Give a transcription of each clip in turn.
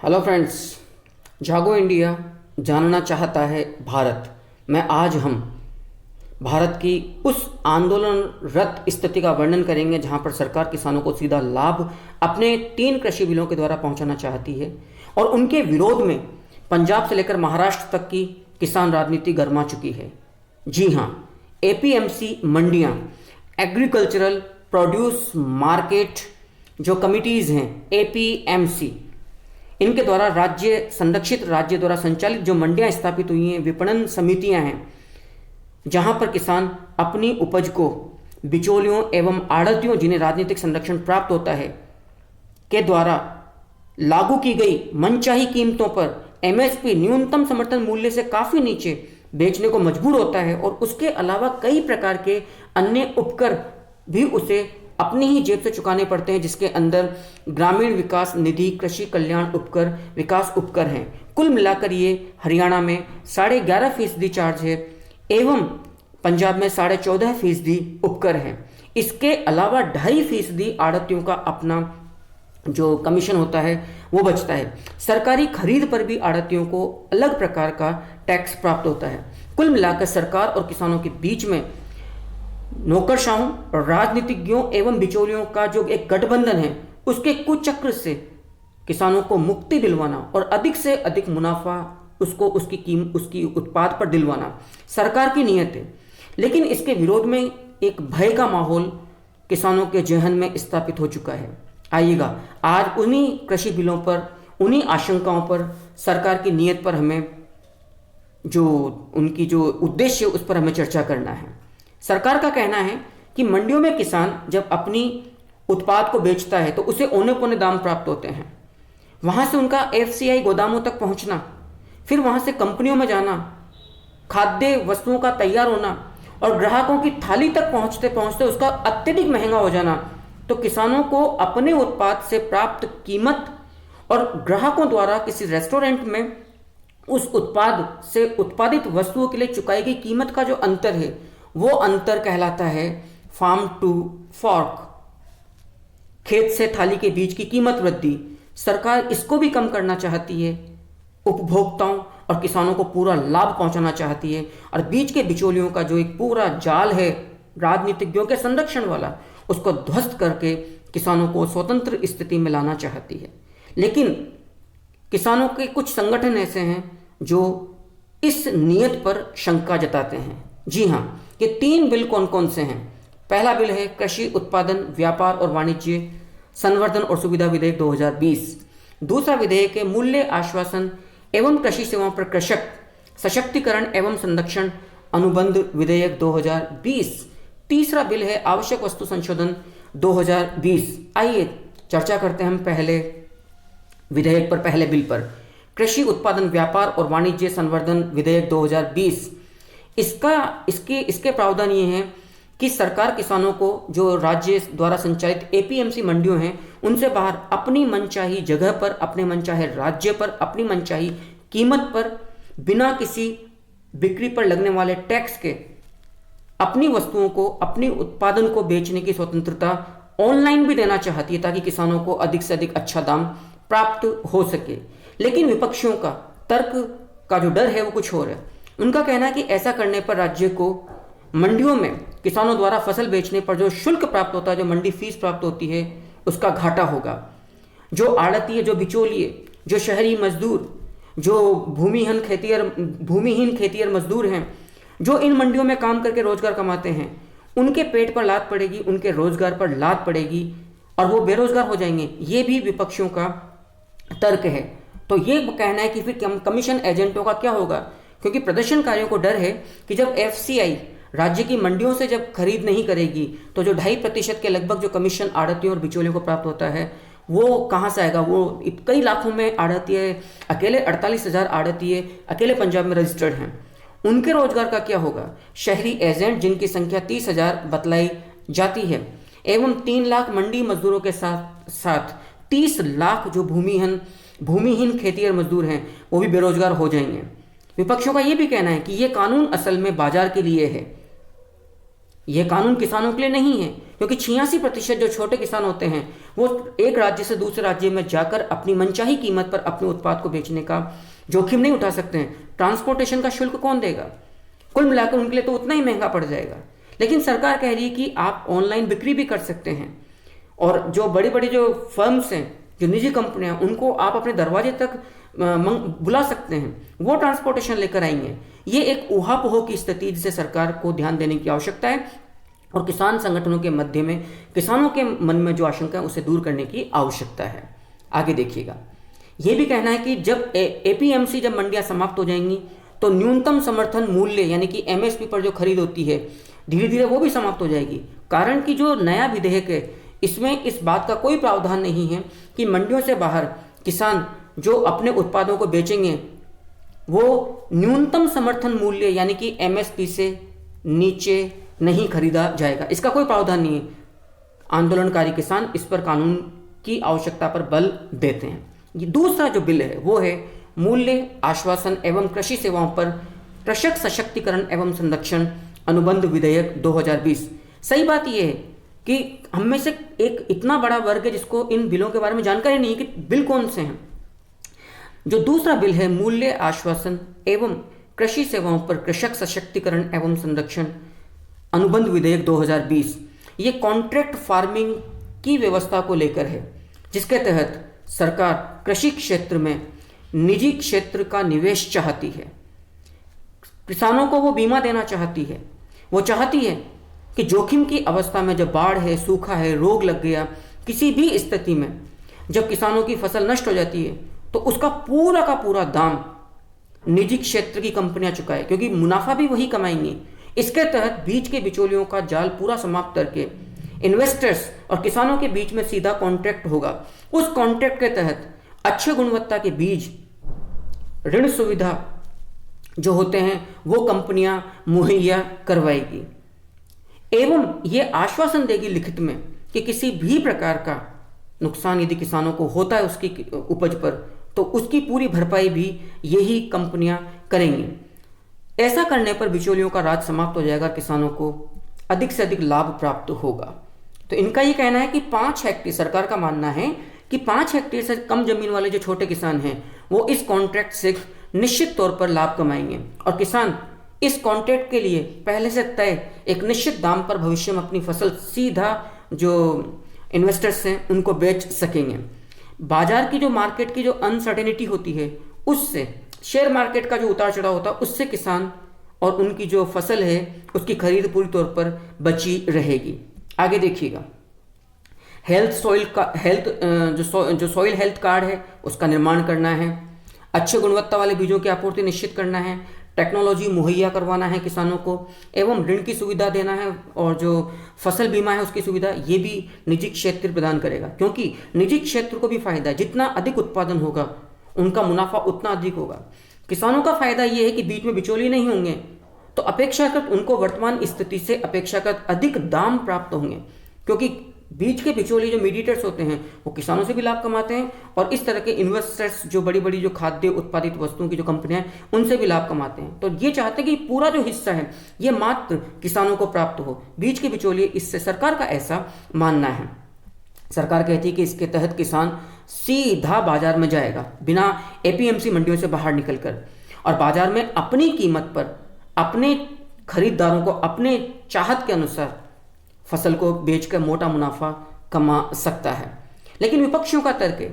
Hello friends, जागो India जानना चाहता है भारत में आज हम भारत की उस आंदोलनरत स्थिति का वर्णन करेंगे जहां पर सरकार किसानों को सीधा लाभ अपने 3 कृषि बिलों के द्वारा पहुंचाना चाहती है और उनके विरोध में पंजाब से लेकर महाराष्ट्र तक की किसान राजनीति गरमा चुकी है। जी हां, एपीएमसी मंडियां, एग्रीकल्चरल प्रोड्यूस मार्केट जो कमिटीज़ हैं एपीएमसी, इनके द्वारा संरक्षित राज्य द्वारा संचालित जो मंडियां स्थापित हुई हैं, विपणन समितियां हैं, जहां पर किसान अपनी उपज को बिचौलियों एवं आढ़तियों जिन्हें राजनीतिक संरक्षण प्राप्त होता है के द्वारा लागू की गई मनचाही कीमतों पर एमएसपी न्यूनतम समर्थन मूल्य से काफी नीचे बेचने को मजबूर होता है और उसके अलावा कई प्रकार के अन्य उपकर भी उसे अपनी ही जेब से चुकाने पड़ते हैं, जिसके अंदर ग्रामीण विकास निधि, कृषि कल्याण उपकर, विकास उपकर हैं। कुल मिलाकर ये हरियाणा में 11.5% चार्ज है एवं पंजाब में 14.5% उपकर है। इसके अलावा 2.5% आढ़तियों का अपना जो कमीशन होता है वो बचता है। सरकारी खरीद पर भी आढ़तियों को अलग प्रकार का टैक्स प्राप्त होता है। कुल मिलाकर सरकार और किसानों के बीच में नौकरशाहों, राजनीतिज्ञों एवं बिचौलियों का जो एक गठबंधन है, उसके कुचक्र से किसानों को मुक्ति दिलवाना और अधिक से अधिक मुनाफा उसको उसकी उत्पाद पर दिलवाना सरकार की नीयत है। लेकिन इसके विरोध में एक भय का माहौल किसानों के जहन में स्थापित हो चुका है। आइएगा आज उन्हीं कृषि बिलों पर, उन्हीं आशंकाओं पर, सरकार की नीयत पर हमें जो उनकी जो उद्देश्य उस पर हमें चर्चा करना है। सरकार का कहना है कि मंडियों में किसान जब अपनी उत्पाद को बेचता है तो उसे औने पौने दाम प्राप्त होते हैं। वहां से उनका एफसीआई गोदामों तक पहुंचना, फिर वहां से कंपनियों में जाना, खाद्य वस्तुओं का तैयार होना और ग्राहकों की थाली तक पहुंचते पहुंचते उसका अत्यधिक महंगा हो जाना, तो किसानों को अपने उत्पाद से प्राप्त कीमत और ग्राहकों द्वारा किसी रेस्टोरेंट में उस उत्पाद से उत्पादित वस्तुओं के लिए चुकाई गई कीमत का जो अंतर है, वो अंतर कहलाता है फार्म टू फॉर्क, खेत से थाली के बीच की कीमत वृद्धि। सरकार इसको भी कम करना चाहती है, उपभोक्ताओं और किसानों को पूरा लाभ पहुंचाना चाहती है और बीच के बिचौलियों का जो एक पूरा जाल है राजनीतिज्ञों के संरक्षण वाला, उसको ध्वस्त करके किसानों को स्वतंत्र स्थिति में लाना चाहती है। लेकिन किसानों के कुछ संगठन ऐसे हैं जो इस नियत पर शंका जताते हैं। जी हां, ये 3 बिल कौन कौन से हैं? पहला बिल है कृषि उत्पादन, व्यापार और वाणिज्य संवर्धन और सुविधा विधेयक 2020। दूसरा विधेयक है मूल्य आश्वासन एवं कृषि सेवाओं पर कृषक सशक्तिकरण एवं संरक्षण अनुबंध विधेयक 2020। तीसरा बिल है आवश्यक वस्तु संशोधन 2020। आइए चर्चा करते हैं हम पहले विधेयक पर, पहले बिल पर, कृषि उत्पादन, व्यापार और वाणिज्य संवर्धन विधेयक 2020। इसके प्रावधान ये हैं कि सरकार किसानों को जो राज्य द्वारा संचालित एपीएमसी मंडियों हैं उनसे बाहर अपनी मनचाही जगह पर, अपने मनचाहे राज्य पर, अपनी मनचाही कीमत पर, बिना किसी बिक्री पर लगने वाले टैक्स के अपनी वस्तुओं को, अपनी उत्पादन को बेचने की स्वतंत्रता ऑनलाइन भी देना चाहती है ताकि किसानों को अधिक से अधिक अच्छा दाम प्राप्त हो सके। लेकिन विपक्षियों का तर्क का जो डर है वो कुछ और है। उनका कहना है कि ऐसा करने पर राज्य को मंडियों में किसानों द्वारा फसल बेचने पर जो शुल्क प्राप्त होता है, जो मंडी फीस प्राप्त होती है, उसका घाटा होगा। जो आड़ती, जो बिचौलिए, जो शहरी मजदूर, जो भूमिहीन खेतिहर मजदूर हैं, जो इन मंडियों में काम करके रोजगार कमाते हैं, उनके पेट पर लात पड़ेगी, उनके रोजगार पर लात पड़ेगी और वो बेरोजगार हो जाएंगे। ये भी विपक्षियों का तर्क है। तो ये कहना है कि फिर कमीशन एजेंटों का क्या होगा, क्योंकि प्रदर्शनकारियों को डर है कि जब एफसीआई राज्य की मंडियों से जब खरीद नहीं करेगी तो जो 2.5% के लगभग जो कमीशन आढ़तियों और बिचौलियों को प्राप्त होता है वो कहाँ से आएगा। वो कई लाखों में आढ़ती है, अकेले 48,000 आढ़ती है अकेले पंजाब में रजिस्टर्ड हैं, उनके रोजगार का क्या होगा। शहरी एजेंट जिनकी संख्या 30,000 बतलाई जाती है एवं 3 लाख मंडी मजदूरों के साथ साथ 30 लाख जो भूमिहीन खेतिहर मजदूर हैं वो भी बेरोजगार हो जाएंगे। विपक्षों का यह भी कहना है कि यह कानून असल में बाजार के लिए है, यह कानून किसानों के लिए नहीं है, क्योंकि 86% जो छोटे किसान होते हैं वो एक राज्य से दूसरे राज्य में जाकर अपनी मनचाही कीमत पर अपने उत्पाद को बेचने का जोखिम नहीं उठा सकते हैं। ट्रांसपोर्टेशन का शुल्क कौन देगा? कुल मिलाकर उनके लिए तो उतना ही महंगा पड़ जाएगा। लेकिन सरकार कह रही है कि आप ऑनलाइन बिक्री भी कर सकते हैं, और जो बड़ी बड़ी जो फर्म्स हैं, जो निजी कंपनियां, उनको आप अपने दरवाजे तक बुला सकते हैं, वो ट्रांसपोर्टेशन लेकर आएंगे। ये एक ऊहापोह की स्थिति जिसे सरकार को ध्यान देने की आवश्यकता है, और किसान संगठनों के मध्य में किसानों के मन में जो आशंका है उसे दूर करने की आवश्यकता है। आगे देखिएगा, यह भी कहना है कि जब एपीएमसी जब मंडियां समाप्त हो जाएंगी तो न्यूनतम समर्थन मूल्य यानी कि एमएसपी पर जो खरीद होती है धीरे धीरे वो भी समाप्त हो जाएगी। कारण कि जो नया विधेयक है इसमें इस बात का कोई प्रावधान नहीं है कि मंडियों से बाहर किसान जो अपने उत्पादों को बेचेंगे वो न्यूनतम समर्थन मूल्य यानी कि एमएसपी से नीचे नहीं खरीदा जाएगा। इसका कोई प्रावधान नहीं है। आंदोलनकारी किसान इस पर कानून की आवश्यकता पर बल देते हैं। ये दूसरा जो बिल है वो है मूल्य आश्वासन एवं कृषि सेवाओं पर कृषक सशक्तिकरण एवं संरक्षण अनुबंध विधेयक 2020। सही बात यह है कि हम में से एक इतना बड़ा वर्ग है जिसको इन बिलों के बारे में जानकारी नहीं है कि बिल कौन से हैं। जो दूसरा बिल है मूल्य आश्वासन एवं कृषि सेवाओं पर कृषक सशक्तिकरण एवं संरक्षण अनुबंध विधेयक 2020, ये कॉन्ट्रैक्ट फार्मिंग की व्यवस्था को लेकर है, जिसके तहत सरकार कृषि क्षेत्र में निजी क्षेत्र का निवेश चाहती है। किसानों को वो बीमा देना चाहती है। वो चाहती है कि जोखिम की अवस्था में जब बाढ़ है, सूखा है, रोग लग गया, किसी भी स्थिति में जब किसानों की फसल नष्ट हो जाती है तो उसका पूरा का पूरा दाम निजी क्षेत्र की कंपनियां चुकाए, क्योंकि मुनाफा भी वही कमाएंगी। इसके तहत बीच के बिचौलियों का जाल पूरा समाप्त करके इन्वेस्टर्स और किसानों के बीच में सीधा कॉन्ट्रैक्ट होगा। उस कॉन्ट्रैक्ट के तहत अच्छे गुणवत्ता के बीज, ऋण सुविधा जो होते हैं वो कंपनियां मुहैया करवाएगी एवं ये आश्वासन देगी लिखित में कि किसी भी प्रकार का नुकसान यदि किसानों को होता है उसकी उपज पर तो उसकी पूरी भरपाई भी यही कंपनियां करेंगी। ऐसा करने पर बिचौलियों का राज समाप्त हो जाएगा, किसानों को अधिक से अधिक लाभ प्राप्त होगा। तो इनका ये कहना है कि 5 हेक्टेयर, सरकार का मानना है कि 5 हेक्टेयर से कम जमीन वाले जो छोटे किसान हैं वो इस कॉन्ट्रैक्ट से निश्चित तौर पर लाभ कमाएंगे, और किसान इस कॉन्ट्रैक्ट के लिए पहले से तय एक निश्चित दाम पर भविष्य में अपनी फसल सीधा जो इन्वेस्टर्स हैं उनको बेच सकेंगे। बाजार की जो मार्केट की जो अनसर्टेनिटी होती है उससे, शेयर मार्केट का जो उतार चढ़ाव होता है उससे किसान और उनकी जो फसल है उसकी खरीद पूरी तौर पर बची रहेगी। आगे देखिएगा, जो सॉइल हेल्थ कार्ड है उसका निर्माण करना है, अच्छे गुणवत्ता वाले बीजों की आपूर्ति निश्चित करना है, टेक्नोलॉजी मुहैया करवाना है किसानों को, एवं ऋण की सुविधा देना है, और जो फसल बीमा है उसकी सुविधा ये भी निजी क्षेत्र प्रदान करेगा, क्योंकि निजी क्षेत्र को भी फायदा है। जितना अधिक उत्पादन होगा उनका मुनाफा उतना अधिक होगा। किसानों का फायदा ये है कि बीच में बिचौलिए नहीं होंगे, तो अपेक्षाकृत उनको वर्तमान स्थिति से अपेक्षाकृत अधिक दाम प्राप्त होंगे, क्योंकि बीच के बिचौलिए जो मीडिएटर्स होते हैं वो किसानों से भी लाभ कमाते हैं, और इस तरह के इन्वेस्टर्स जो बड़ी बड़ी जो खाद्य उत्पादित वस्तुओं की जो कंपनियां हैं उनसे भी लाभ कमाते हैं। तो ये चाहते हैं कि पूरा जो हिस्सा है ये मात्र किसानों को प्राप्त हो, बीच के बिचौलिए, इससे सरकार का ऐसा मानना है। सरकार कहती है कि इसके तहत किसान सीधा बाजार में जाएगा बिना एपीएमसी मंडियों से बाहर निकलकर, और बाजार में अपनी कीमत पर अपने खरीदारों को अपने चाहत के अनुसार फसल को बेचकर मोटा मुनाफा कमा सकता है। लेकिन विपक्षियों का तर्क है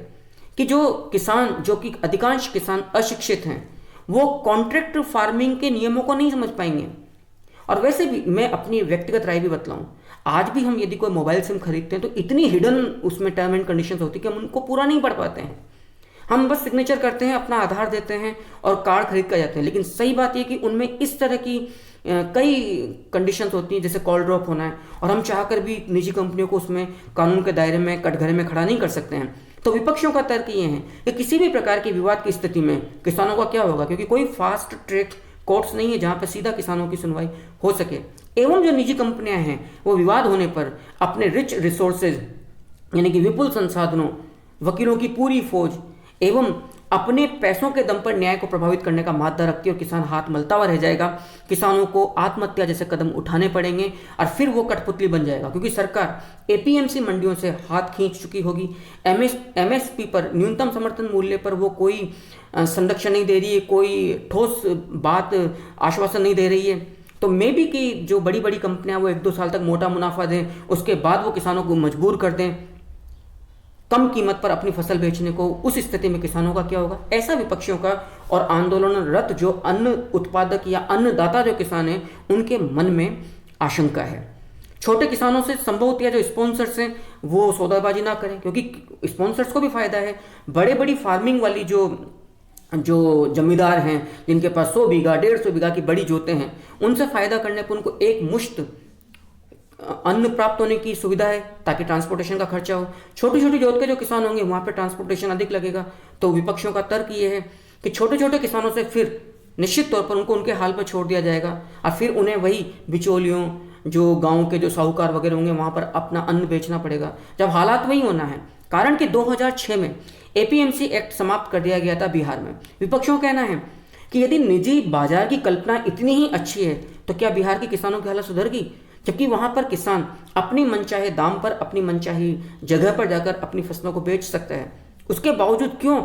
कि जो किसान, जो कि अधिकांश किसान अशिक्षित हैं, वो कॉन्ट्रैक्ट फार्मिंग के नियमों को नहीं समझ पाएंगे। और वैसे भी मैं अपनी व्यक्तिगत राय भी बतलाऊं, आज भी हम यदि कोई मोबाइल सिम खरीदते हैं तो इतनी हिडन उसमें टर्म एंड कंडीशंस होती है कि हम उनको पूरा नहीं पढ़ पाते हैं। हम बस सिग्नेचर करते हैं, अपना आधार देते हैं और कार्ड खरीद कर जाते हैं। लेकिन सही बात यह कि उनमें इस तरह की कई कंडीशंस होती हैं, जैसे कॉल ड्रॉप होना है, और हम चाहकर भी निजी कंपनियों को उसमें कानून के दायरे में कटघरे में खड़ा नहीं कर सकते हैं। तो विपक्षियों का तर्क ये है कि किसी भी प्रकार की विवाद की स्थिति में किसानों का क्या होगा, क्योंकि कोई फास्ट ट्रैक कोर्ट्स नहीं है जहां पर सीधा किसानों की सुनवाई हो सके। एवं जो निजी कंपनियां हैं वो विवाद होने पर अपने रिच रिसोर्सेज यानी कि विपुल संसाधनों, वकीलों की पूरी फौज एवं अपने पैसों के दम पर न्याय को प्रभावित करने का मादा रखती है और किसान हाथ मलता हुआ रह जाएगा। किसानों को आत्महत्या जैसे कदम उठाने पड़ेंगे और फिर वो कठपुतली बन जाएगा, क्योंकि सरकार एपीएमसी मंडियों से हाथ खींच चुकी होगी। एमएसपी पर, न्यूनतम समर्थन मूल्य पर वो कोई संरक्षण नहीं दे रही है, कोई ठोस बात आश्वासन नहीं दे रही है। तो मे बी कि जो बड़ी बड़ी कंपनियां वो 1-2 साल तक मोटा मुनाफा दें, उसके बाद वो किसानों को मजबूर कर दें कम कीमत पर अपनी फसल बेचने को। उस स्थिति में किसानों का क्या होगा? ऐसा विपक्षियों का और आंदोलनरत जो अन्न उत्पादक या अन्नदाता जो किसान हैं उनके मन में आशंका है। छोटे किसानों से संभवतः या जो स्पॉन्सर्स हैं वो सौदाबाजी ना करें, क्योंकि स्पॉन्सर्स को भी फायदा है। बड़े बड़ी फार्मिंग वाली जो जमींदार हैं जिनके पास 100 बीघा 150 बीघा की बड़ी जोतें हैं, उनसे फायदा करने पर उनको एक मुश्त अन्न प्राप्त होने की सुविधा है ताकि ट्रांसपोर्टेशन का खर्चा हो। छोटी छोटी जोत के जो किसान होंगे वहां पर ट्रांसपोर्टेशन अधिक लगेगा। तो विपक्षियों का तर्क ये है कि छोटे छोटे किसानों से फिर निश्चित तौर पर उनको उनके हाल पर छोड़ दिया जाएगा और फिर उन्हें वही बिचौलियों, जो गांव के जो साहूकार वगैरह होंगे वहां पर अपना अन्न बेचना पड़ेगा, जब हालात वही होना है। कारण कि 2006 में एपीएमसी एक्ट समाप्त कर दिया गया था बिहार में। विपक्षियों का कहना है कि यदि निजी बाजार की कल्पना इतनी ही अच्छी है तो क्या बिहार के किसानों की हालत सुधरगी, जबकि वहां पर किसान अपनी मनचाहे दाम पर अपनी मनचाही जगह पर जाकर अपनी फसलों को बेच सकता है। उसके बावजूद क्यों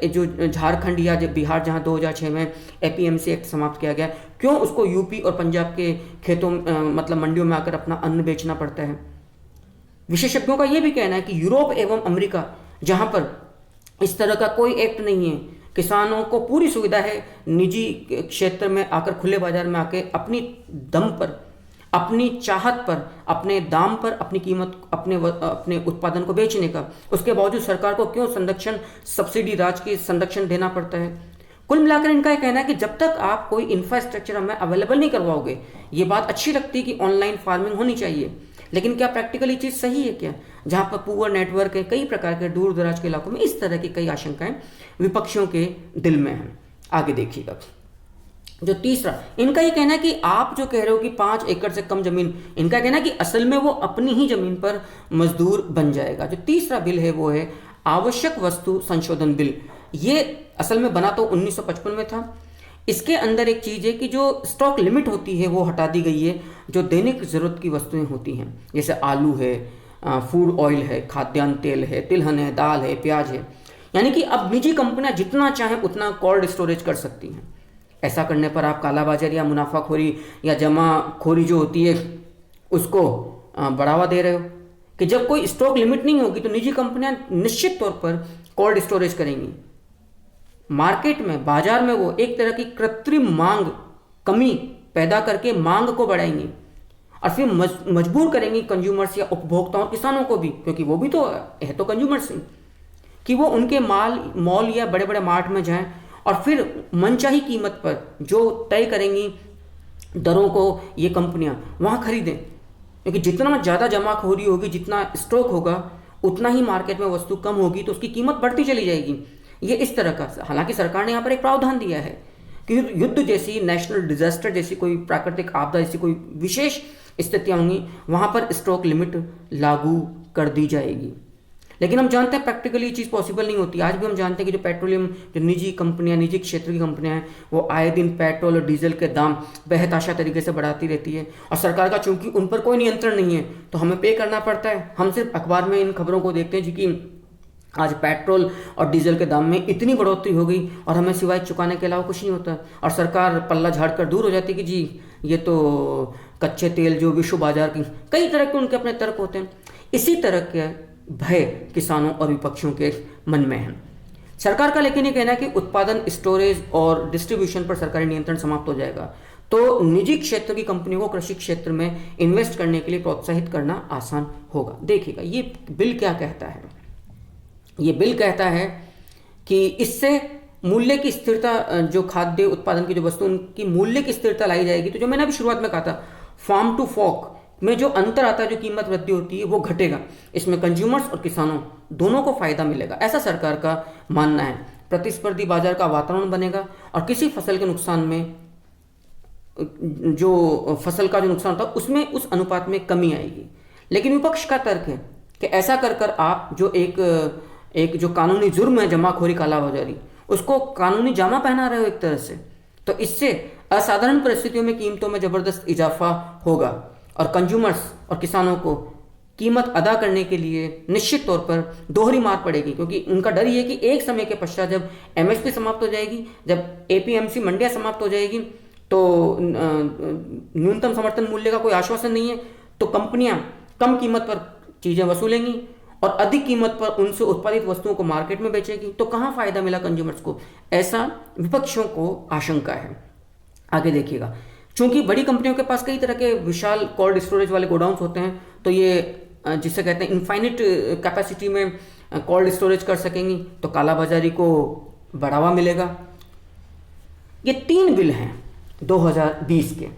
जो झारखंड या बिहार जहां 2006 में एपीएमसी एक्ट समाप्त किया गया, क्यों उसको यूपी और पंजाब के खेतों मतलब मंडियों में आकर अपना अन्न बेचना पड़ता है? विशेषज्ञों का यह भी कहना है कि यूरोप एवं अमेरिका जहां पर इस तरह का कोई एक्ट नहीं है, किसानों को पूरी सुविधा है निजी क्षेत्र में आकर, खुले बाजार में आके अपनी दम पर, अपनी चाहत पर, अपने दाम पर अपनी कीमत, अपने उत्पादन को बेचने का। उसके बावजूद सरकार को क्यों संरक्षण, सब्सिडी राज की संरक्षण देना पड़ता है? कुल मिलाकर इनका यह कहना है कि जब तक आप कोई इंफ्रास्ट्रक्चर हमें अवेलेबल नहीं करवाओगे, ये बात अच्छी लगती है कि ऑनलाइन फार्मिंग होनी चाहिए, लेकिन क्या प्रैक्टिकली चीज सही है क्या? जहां पर पुअर नेटवर्क है, कई प्रकार के दूर दराज के इलाकों में इस तरह की कई आशंकाएं विपक्षियों के दिल में हैं। आगे देखिएगा। जो तीसरा, इनका ये कहना है कि आप जो कह रहे हो कि 5 एकड़ से कम जमीन, इनका कहना है कि असल में वो अपनी ही जमीन पर मजदूर बन जाएगा। जो तीसरा बिल है वो है आवश्यक वस्तु संशोधन बिल। ये असल में बना तो 1955 में था। इसके अंदर एक चीज है कि जो स्टॉक लिमिट होती है वो हटा दी गई है। जो दैनिक जरूरत की वस्तुएं होती हैं, जैसे आलू है, फूड ऑयल है, खाद्यान्न तेल है, तिलहन है, दाल है, प्याज है, यानी कि अब निजी कंपनियां जितना चाहें उतना कोल्ड स्टोरेज कर सकती हैं। ऐसा करने पर आप कालाबाजारी या मुनाफाखोरी या जमाखोरी जो होती है उसको बढ़ावा दे रहे हो कि जब कोई स्टॉक लिमिट नहीं होगी तो निजी कंपनियां निश्चित तौर पर कोल्ड स्टोरेज करेंगी। मार्केट में, बाजार में वो एक तरह की कृत्रिम मांग कमी पैदा करके मांग को बढ़ाएंगी और फिर मजबूर करेंगी कंज्यूमर्स या उपभोक्ताओं, किसानों को भी, क्योंकि वो भी तो है तो कंज्यूमर्स ही, कि वो उनके मॉल या बड़े बड़े मार्ट में जाएं और फिर मनचाही कीमत पर जो तय करेंगी दरों को ये कंपनियां वहां खरीदें, क्योंकि जितना ज़्यादा जमाखोरी होगी, जितना स्टॉक होगा, उतना ही मार्केट में वस्तु कम होगी तो उसकी कीमत बढ़ती चली जाएगी। ये इस तरह का, हालांकि सरकार ने यहाँ पर एक प्रावधान दिया है कि युद्ध जैसी, नेशनल डिजास्टर जैसी, कोई प्राकृतिक आपदा जैसी कोई विशेष स्थितियां होंगी वहां पर स्टॉक लिमिट लागू कर दी जाएगी। लेकिन हम जानते हैं प्रैक्टिकली ये चीज़ पॉसिबल नहीं होती। आज भी हम जानते हैं कि जो पेट्रोलियम, जो निजी कंपनियां, निजी क्षेत्र की कंपनियां हैं, वो आए दिन पेट्रोल और डीजल के दाम बेहताशा तरीके से बढ़ाती रहती है और सरकार का चूंकि उन पर कोई नियंत्रण नहीं है तो हमें पे करना पड़ता है। हम सिर्फ अखबार में इन खबरों को देखते हैं जी कि आज पेट्रोल और डीजल के दाम में इतनी बढ़ोतरी हो गई और हमें सिवाय चुकाने के अलावा कुछ नहीं होता, और सरकार पल्ला झाड़ कर दूर हो जाती है कि जी ये तो कच्चे तेल जो विश्व बाजार की, कई तरह के उनके अपने तर्क होते हैं। इसी तरह के भय किसानों और विपक्षियों के मन में है। सरकार का लेकिन ये कहना है कि उत्पादन, स्टोरेज और डिस्ट्रीब्यूशन पर सरकारी नियंत्रण समाप्त हो जाएगा तो निजी क्षेत्र की कंपनियों को कृषि क्षेत्र में इन्वेस्ट करने के लिए प्रोत्साहित करना आसान होगा। देखिएगा ये बिल क्या कहता है। ये बिल कहता है कि इससे मूल्य की स्थिरता, जो खाद्य उत्पादन की जो वस्तु, उनकी मूल्य की स्थिरता लाई जाएगी। तो जो मैंने अभी शुरुआत में कहा था, फार्म टू फॉर्क में जो अंतर आता है, जो कीमत वृद्धि होती है, वो घटेगा। इसमें कंज्यूमर्स और किसानों दोनों को फायदा मिलेगा, ऐसा सरकार का मानना है। प्रतिस्पर्धी बाजार का वातावरण बनेगा और किसी फसल के नुकसान में, जो फसल का जो नुकसान होता है उसमें उस अनुपात में कमी आएगी। लेकिन विपक्ष का तर्क है कि ऐसा कर कर आप जो एक एक जो कानूनी जुर्म है जमाखोरी कालाबाजारी, उसको कानूनी जामा पहना रहे हो एक तरह से। तो इससे असाधारण परिस्थितियों में कीमतों में जबरदस्त इजाफा होगा और कंज्यूमर्स और किसानों को कीमत अदा करने के लिए निश्चित तौर पर दोहरी मार पड़ेगी, क्योंकि उनका डर ये है कि एक समय के पश्चात जब एमएसपी समाप्त हो जाएगी, जब एपीएमसी मंडियां समाप्त हो जाएगी, तो न्यूनतम समर्थन मूल्य का कोई आश्वासन नहीं है, तो कंपनियां कम कीमत पर चीजें वसूलेंगी और अधिक कीमत पर उनसे उत्पादित वस्तुओं को मार्केट में बेचेगी। तो कहां फायदा मिला कंज्यूमर्स को, ऐसा विपक्षियों को आशंका है। आगे देखिएगा, चूंकि बड़ी कंपनियों के पास कई तरह के विशाल कोल्ड स्टोरेज वाले गोडाउन्स होते हैं, तो ये जिसे कहते हैं इनफाइनिट कैपेसिटी में कोल्ड स्टोरेज कर सकेंगी, तो कालाबाजारी को बढ़ावा मिलेगा। ये 3 बिल हैं 2020 के।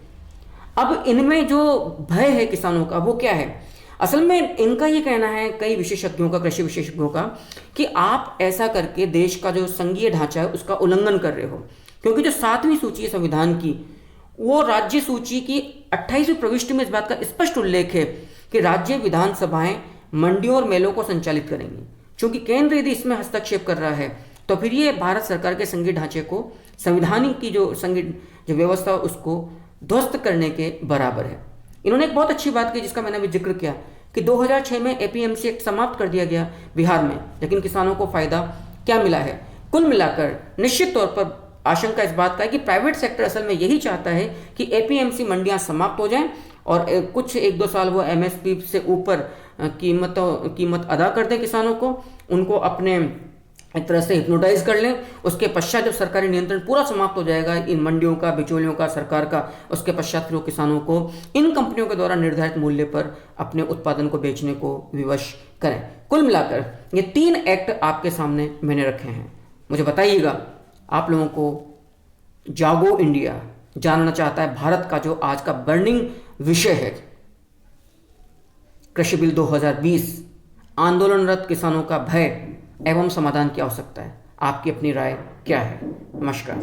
अब इनमें जो भय है किसानों का वो क्या है? असल में इनका ये कहना है, कई विशेषज्ञों का, कृषि विशेषज्ञों का, कि आप ऐसा करके देश का जो संघीय ढांचा है उसका उल्लंघन कर रहे हो, क्योंकि जो 7वीं सूची है संविधान की, वो राज्य सूची की 28वीं प्रविष्टि में इस बात का स्पष्ट उल्लेख है कि राज्य विधानसभाएं मंडियों और मेलों को संचालित करेंगी। चूंकि केंद्र यदि इसमें हस्तक्षेप कर रहा है तो फिर ये भारत सरकार के संघीय ढांचे को, संविधानिक की जो संघीय जो व्यवस्था उसको ध्वस्त करने के बराबर है। इन्होंने एक बहुत अच्छी बात की जिसका मैंने अभी जिक्र किया कि 2006 में एपीएमसी एक्ट समाप्त कर दिया गया बिहार में, लेकिन किसानों को फायदा क्या मिला है? कुल मिलाकर निश्चित तौर पर आशंका इस बात का है कि प्राइवेट सेक्टर असल में यही चाहता है कि एपीएमसी मंडियां समाप्त हो जाएं और कुछ 1-2 साल वो एमएसपी से ऊपर कीमत अदा कर दें किसानों को, उनको अपने एक तरह से हिप्नोटाइज कर लें। उसके पश्चात जब सरकारी नियंत्रण पूरा समाप्त हो जाएगा इन मंडियों का, बिचौलियों का, सरकार का, उसके पश्चात फिर वो किसानों को इन कंपनियों के द्वारा निर्धारित मूल्य पर अपने उत्पादन को बेचने को विवश करें। कुल मिलाकर ये 3 एक्ट आपके सामने मैंने रखे हैं। मुझे बताइएगा, आप लोगों को जागो इंडिया जानना चाहता है भारत का जो आज का बर्निंग विषय है, कृषि बिल 2020, आंदोलनरत किसानों का भय एवं समाधान क्या हो सकता है? आपकी अपनी राय क्या है? नमस्कार।